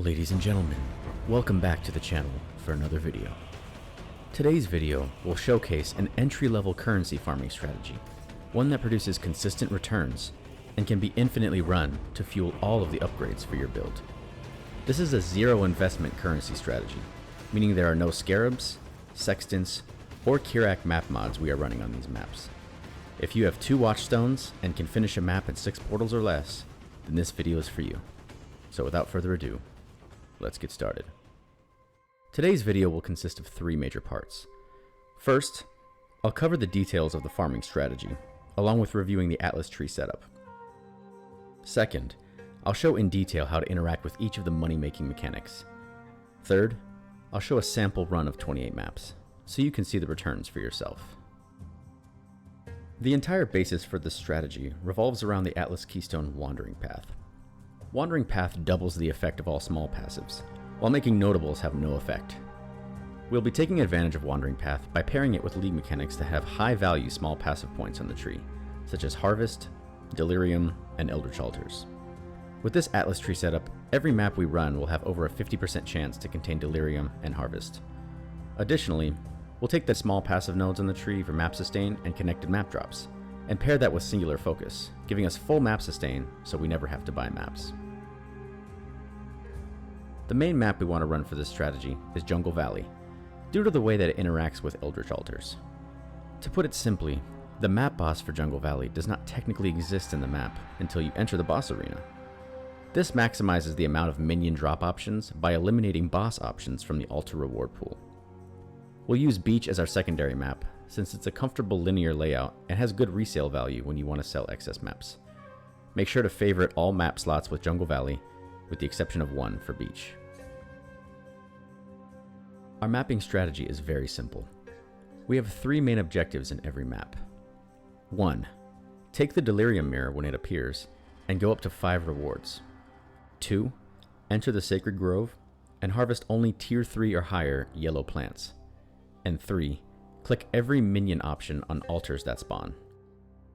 Ladies and gentlemen, welcome back to the channel for another video. Today's video will showcase an entry-level currency farming strategy, one that produces consistent returns and can be infinitely run to fuel all of the upgrades for your build. This is a zero investment currency strategy, meaning there are no scarabs, sextants, or Kirak map mods we are running on these maps. If you have 2 watchstones and can finish a map in 6 portals or less, then this video is for you. So without further ado, let's get started. Today's video will consist of 3 major parts. First, I'll cover the details of the farming strategy, along with reviewing the Atlas tree setup. Second, I'll show in detail how to interact with each of the money-making mechanics. Third, I'll show a sample run of 28 maps, so you can see the returns for yourself. The entire basis for this strategy revolves around the Atlas Keystone Wandering Path. Wandering Path doubles the effect of all small passives, while making notables have no effect. We'll be taking advantage of Wandering Path by pairing it with league mechanics that have high-value small passive points on the tree, such as Harvest, Delirium, and Eldritch altars. With this Atlas tree setup, every map we run will have over a 50% chance to contain Delirium and Harvest. Additionally, we'll take the small passive nodes on the tree for map sustain and connected map drops, and pair that with singular focus, giving us full map sustain so we never have to buy maps. The main map we want to run for this strategy is Jungle Valley, due to the way that it interacts with Eldritch altars. To put it simply, the map boss for Jungle Valley does not technically exist in the map until you enter the boss arena. This maximizes the amount of minion drop options by eliminating boss options from the altar reward pool. We'll use Beach as our secondary map, since it's a comfortable linear layout and has good resale value when you want to sell excess maps. Make sure to favorite all map slots with Jungle Valley, with the exception of 1 for Beach. Our mapping strategy is very simple. We have 3 main objectives in every map. 1. Take the Delirium mirror when it appears, and go up to 5 rewards. 2. Enter the Sacred Grove, and harvest only tier 3 or higher yellow plants. And 3. Click every minion option on altars that spawn.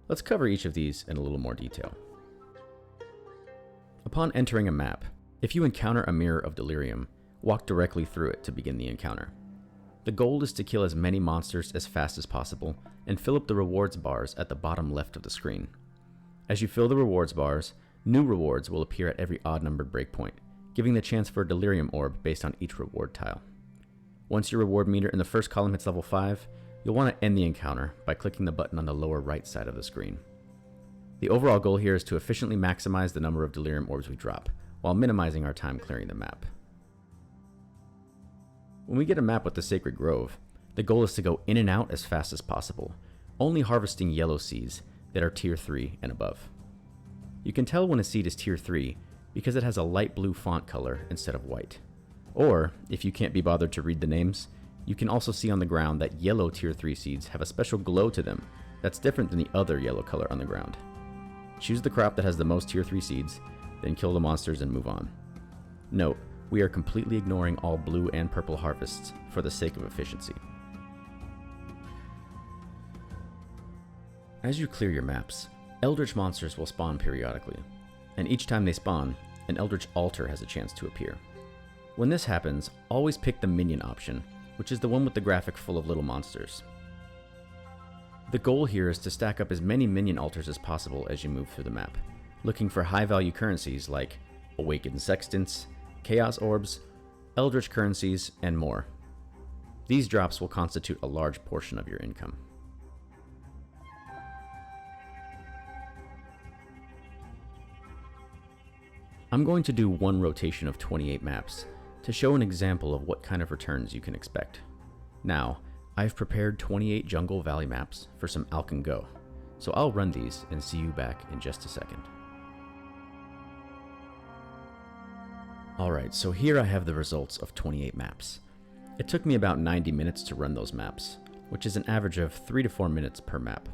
Let's cover each of these in a little more detail. Upon entering a map, if you encounter a mirror of Delirium, walk directly through it to begin the encounter. The goal is to kill as many monsters as fast as possible and fill up the rewards bars at the bottom left of the screen. As you fill the rewards bars, new rewards will appear at every odd-numbered breakpoint, giving the chance for a Delirium orb based on each reward tile. Once your reward meter in the first column hits level 5, you'll want to end the encounter by clicking the button on the lower right side of the screen. The overall goal here is to efficiently maximize the number of Delirium orbs we drop, while minimizing our time clearing the map. When we get a map with the Sacred Grove, the goal is to go in and out as fast as possible, only harvesting yellow seeds that are tier 3 and above. You can tell when a seed is tier 3 because it has a light blue font color instead of white. Or, if you can't be bothered to read the names, you can also see on the ground that yellow tier 3 seeds have a special glow to them that's different than the other yellow color on the ground. Choose the crop that has the most tier 3 seeds, then kill the monsters and move on. Note, we are completely ignoring all blue and purple harvests for the sake of efficiency. As you clear your maps, Eldritch monsters will spawn periodically, and each time they spawn, an Eldritch altar has a chance to appear. When this happens, always pick the minion option, which is the one with the graphic full of little monsters. The goal here is to stack up as many minion altars as possible as you move through the map, looking for high-value currencies like Awakened Sextants, Chaos Orbs, Eldritch currencies, and more. These drops will constitute a large portion of your income. I'm going to do 1 rotation of 28 maps to show an example of what kind of returns you can expect. Now, I've prepared 28 Jungle Valley maps for some Alk and Go, so I'll run these and see you back in just a second. Alright, so here I have the results of 28 maps. It took me about 90 minutes to run those maps, which is an average of 3 to 4 minutes per map.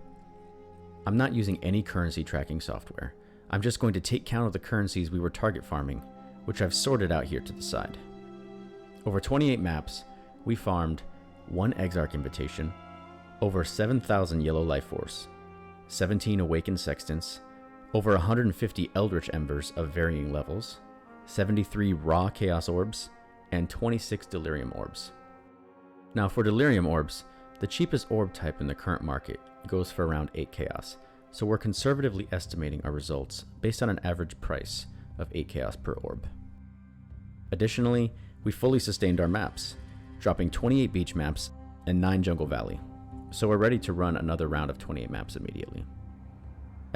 I'm not using any currency tracking software. I'm just going to take count of the currencies we were target farming, which I've sorted out here to the side. Over 28 maps, we farmed 1 Exarch Invitation, over 7,000 Yellow Life Force, 17 Awakened Sextants, over 150 Eldritch Embers of varying levels, 73 raw Chaos Orbs, and 26 Delirium Orbs. Now for Delirium Orbs, the cheapest orb type in the current market goes for around 8 Chaos, so we're conservatively estimating our results based on an average price of 8 Chaos per orb. Additionally, we fully sustained our maps, dropping 28 beach maps and 9 Jungle Valley, so we're ready to run another round of 28 maps immediately.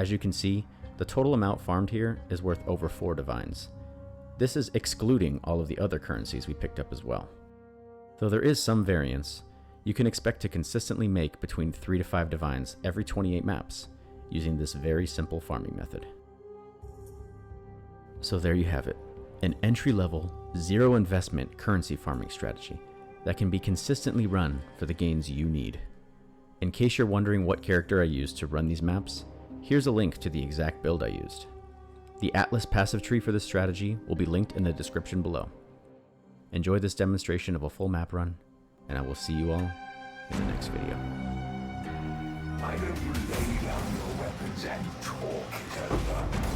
As you can see, the total amount farmed here is worth over 4 divines. This is excluding all of the other currencies we picked up as well. Though there is some variance, you can expect to consistently make between 3 to 5 divines every 28 maps using this very simple farming method. So there you have it, an entry-level, zero investment currency farming strategy that can be consistently run for the gains you need. In case you're wondering what character I used to run these maps, here's a link to the exact build I used. The Atlas passive tree for this strategy will be linked in the description below. Enjoy this demonstration of a full map run, and I will see you all in the next video. Why don't you lay down your weapons and talk it over?